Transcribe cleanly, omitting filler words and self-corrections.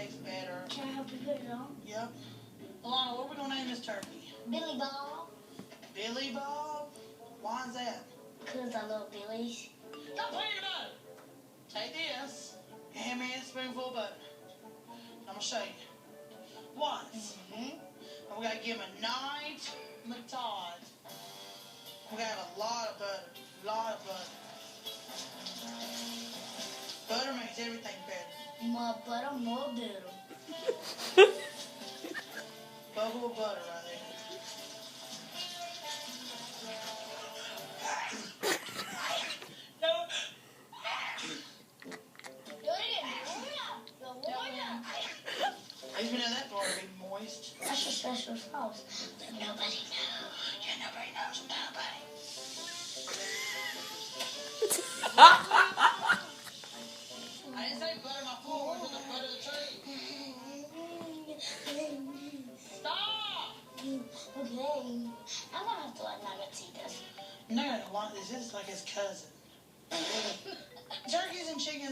tastes better. Can I help you put it on? Yep. Alana, what are we going to name this turkey? Billy Bob. Billy Bob? Why is that? Because I love Billy's. Stop playing the butter. Take this and hand me a spoonful of butter. I'm going to show you. Once. And we got to give him a nice massage. We got to have a lot of butter. A lot of butter. Butter makes everything better. More butter, more bitter. Bubble of butter right there. Even though that part will be moist. That's a special sauce that nobody knows. Yeah, nobody knows. Nobody. I didn't say butter my floor. I said butter the tree. Stop! Okay. I'm gonna have to let Nuggets eat this. No, this is like his cousin. Turkeys and chickens.